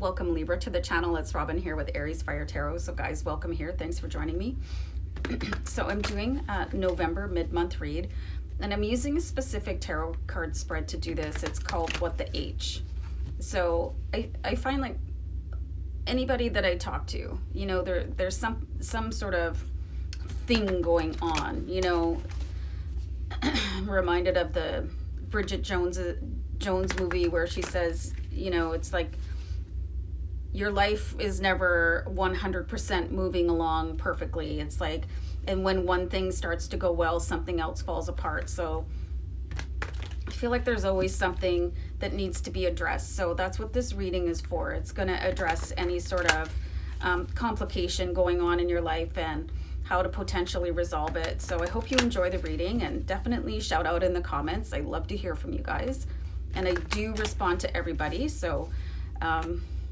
Welcome Libra to the channel. It's Robin here with AriesFireTarot. So guys, welcome here. Thanks for joining me. So I'm doing a November mid-month read, and I'm using a specific tarot card spread to do this. It's called What the H. So I find like anybody that I talk to, you know, there's some sort of thing going on, you know. I'm reminded of the Bridget Jones movie where she says, you know, it's like your life is never 100% moving along perfectly. It's like, and when one thing starts to go well, something else falls apart. So I feel like there's always something that needs to be addressed. So that's what this reading is for. It's going to address any sort of complication going on in your life and how to potentially resolve it. So I hope you enjoy the reading, and definitely shout out in the comments. I love to hear from you guys, and I do respond to everybody. So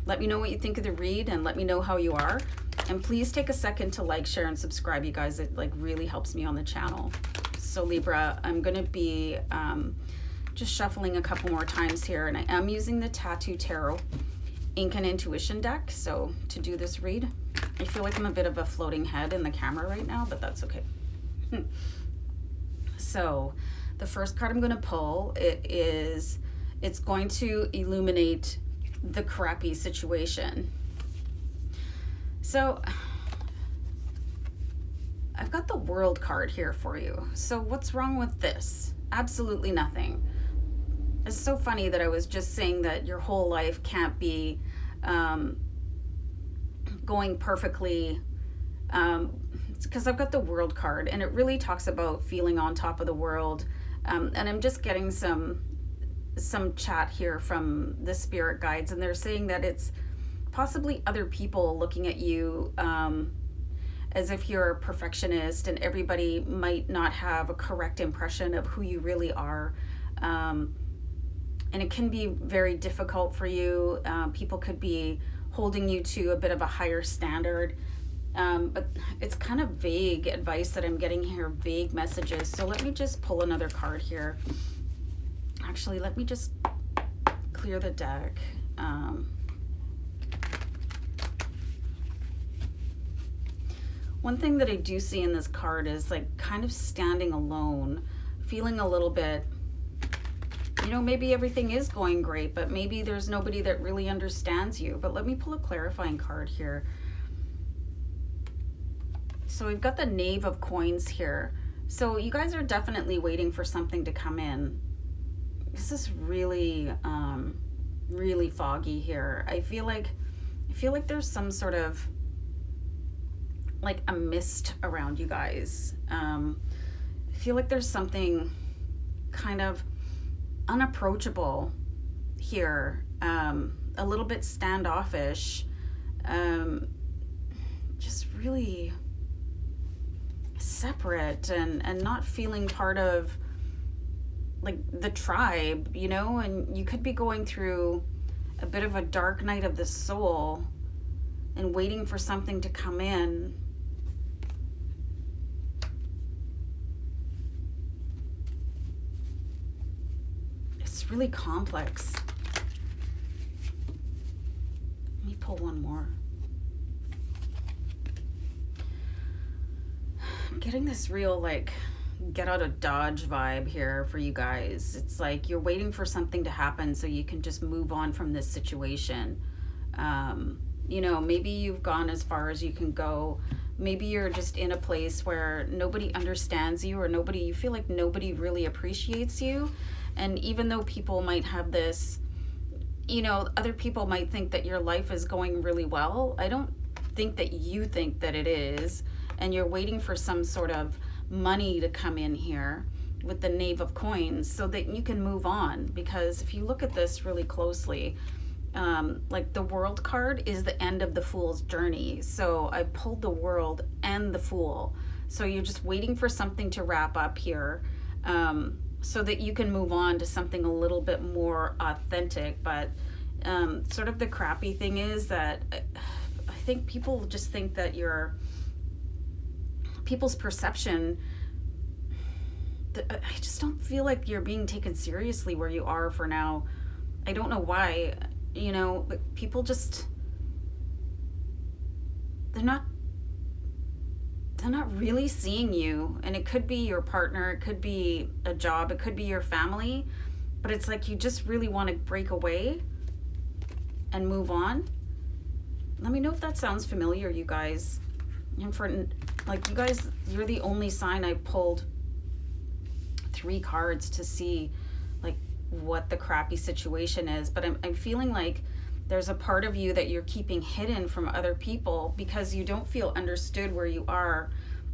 let me know what you think of the read, and let me know how you are. And please take a second to like, share, and subscribe, you guys. It like really helps me on the channel. So Libra, I'm gonna be just shuffling a couple more times here, and I am using the Tattoo Tarot Ink and Intuition deck. So to do this read, I feel like I'm a bit of a floating head in the camera right now, but that's okay. So the first card I'm gonna pull, it's going to illuminate the crappy situation. So I've got the World card here for you. So what's wrong with this? Absolutely nothing. It's so funny that I was just saying that your whole life can't be going perfectly, because I've got the World card, and it really talks about feeling on top of the world. And I'm just getting some chat here from the spirit guides, and they're saying that it's possibly other people looking at you as if you're a perfectionist, and everybody might not have a correct impression of who you really are. And it can be very difficult for you. People could be holding you to a bit of a higher standard. But it's kind of vague advice that I'm getting here, vague messages. So let me just pull another card here. Actually, let me just clear the deck. One thing that I do see in this card is like kind of standing alone, feeling a little bit, you know, maybe everything is going great, but maybe there's nobody that really understands you. But let me pull a clarifying card here. So we've got the Knave of Coins here. So you guys are definitely waiting for something to come in. This is really, really foggy here. I feel like there's some sort of like a mist around you guys. I feel like there's something kind of unapproachable here, a little bit standoffish, just really separate and not feeling part of like the tribe, you know. And you could be going through a bit of a dark night of the soul and waiting for something to come in. It's really complex. Let me pull one more. I'm getting this real like get out of Dodge vibe here for you guys. It's like you're waiting for something to happen so you can just move on from this situation. You know, maybe you've gone as far as you can go. Maybe you're just in a place where nobody understands you, or you feel like nobody really appreciates you. And even though people might have this, you know, other people might think that your life is going really well. I don't think that you think that it is. And you're waiting for some sort of money to come in here with the Knave of Coins so that you can move on. Because if you look at this really closely, like the World card is the end of the Fool's journey. So I pulled the World and the Fool. So you're just waiting for something to wrap up here, so that you can move on to something a little bit more authentic. But sort of the crappy thing is that I think people just think that people's perception, I just don't feel like you're being taken seriously where you are for now. I don't know why. you know, people just, they're not really seeing you. And it could be your partner, it could be a job, it could be your family, but it's like you just really want to break away and move on. Let me know if that sounds familiar, you guys. And for, like, you guys, you're the only sign I pulled 3 cards to see, like, what the crappy situation is. But I'm feeling like there's a part of you that you're keeping hidden from other people because you don't feel understood where you are,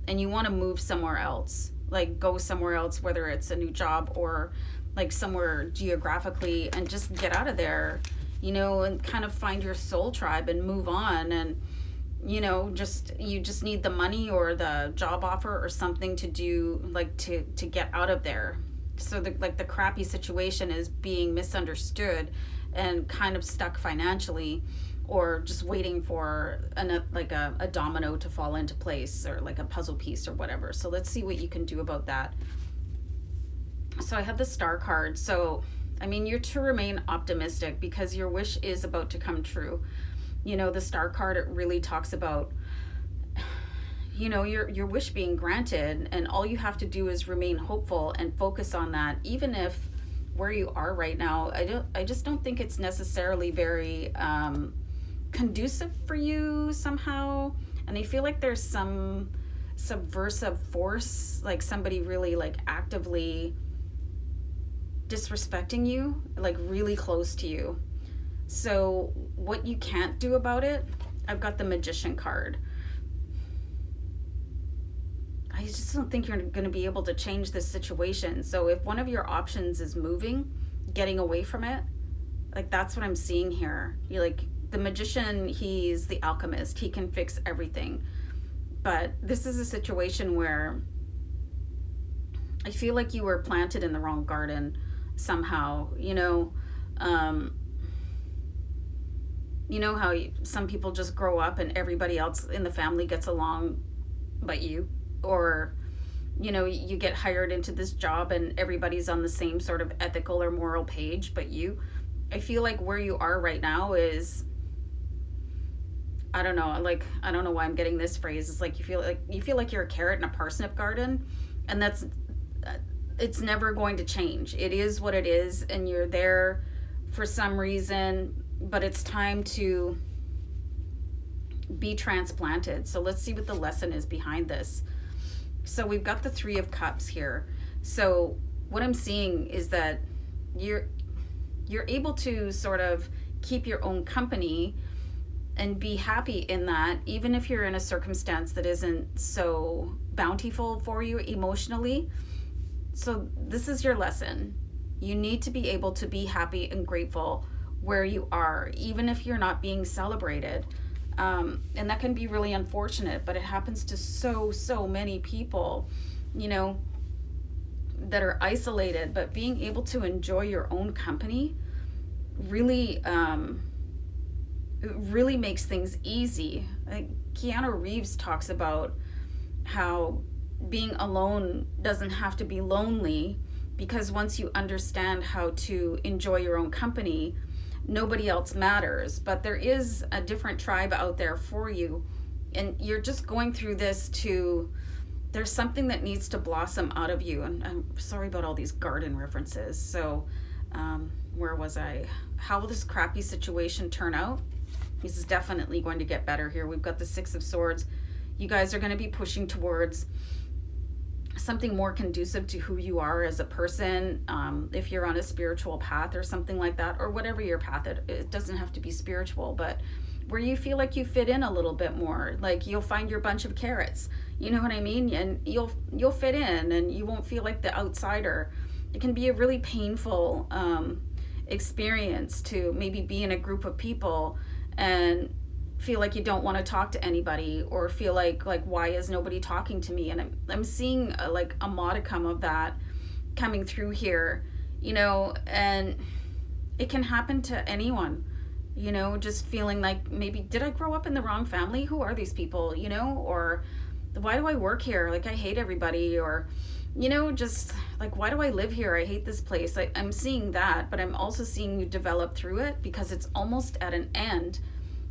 and you want to move somewhere else, like go somewhere else, whether it's a new job or like somewhere geographically, and just get out of there, you know, and kind of find your soul tribe and move on. And you know, you just need the money or the job offer or something to do, like to get out of there. So the crappy situation is being misunderstood and kind of stuck financially, or just waiting for a domino to fall into place, or like a puzzle piece or whatever. So let's see what you can do about that. So I have the Star card. So I mean, you're to remain optimistic because your wish is about to come true. You know, the Star card, it really talks about, you know, your wish being granted, and all you have to do is remain hopeful and focus on that. Even if where you are right now, I just don't think it's necessarily very conducive for you somehow. And I feel like there's some subversive force, like somebody really like actively disrespecting you, like really close to you. So what you can't do about it, I've got the Magician card. I just don't think you're going to be able to change this situation. So if one of your options is moving, getting away from it, like that's what I'm seeing here. You're like, the Magician, he's the alchemist. He can fix everything. But this is a situation where I feel like you were planted in the wrong garden somehow, you know. You know how some people just grow up and everybody else in the family gets along but you? Or, you know, you get hired into this job and everybody's on the same sort of ethical or moral page but you. I feel like where you are right now is, I don't know, like, I don't know why I'm getting this phrase. It's like you feel like you're a carrot in a parsnip garden, and that's, it's never going to change. It is what it is, and you're there for some reason, but it's time to be transplanted. So let's see what the lesson is behind this. So we've got the 3 of Cups here. So what I'm seeing is that you're able to sort of keep your own company and be happy in that, even if you're in a circumstance that isn't so bountiful for you emotionally. So this is your lesson. You need to be able to be happy and grateful where you are, even if you're not being celebrated. And that can be really unfortunate, but it happens to so many people, you know, that are isolated. But being able to enjoy your own company really, it really makes things easy. Like Keanu Reeves talks about how being alone doesn't have to be lonely, because once you understand how to enjoy your own company, nobody else matters. But there is a different tribe out there for you, and you're just going through this there's something that needs to blossom out of you. And I'm sorry about all these garden references. So where was I? How will this crappy situation turn out? This is definitely going to get better here. We've got the 6 of Swords. You guys are going to be pushing towards something more conducive to who you are as a person. If you're on a spiritual path or something like that, or whatever your path, it doesn't have to be spiritual, but where you feel like you fit in a little bit more, like you'll find your bunch of carrots, you know what I mean? And you'll fit in, and you won't feel like the outsider. It can be a really painful experience to maybe be in a group of people and feel like you don't want to talk to anybody, or feel like why is nobody talking to me? And I'm seeing a modicum of that coming through here, you know. And it can happen to anyone, you know, just feeling like, maybe did I grow up in the wrong family? Who are these people, you know? Or why do I work here? Like, I hate everybody, or, you know, just like, why do I live here? I hate this place. I'm seeing that, but I'm also seeing you develop through it, because it's almost at an end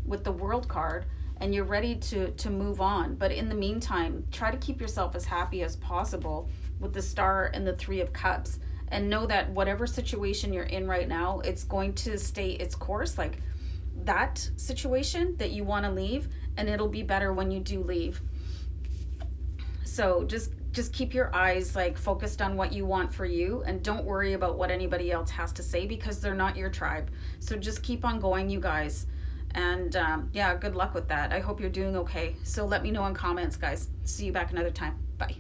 with the World card, and you're ready to move on. But in the meantime, try to keep yourself as happy as possible with the Star and the Three of Cups, and know that whatever situation you're in right now, it's going to stay its course. Like, that situation that you want to leave, and it'll be better when you do leave. So just keep your eyes like focused on what you want for you, and don't worry about what anybody else has to say, because they're not your tribe. So just keep on going, you guys. And yeah, good luck with that. I hope you're doing okay. So let me know in comments, guys. See you back another time. Bye.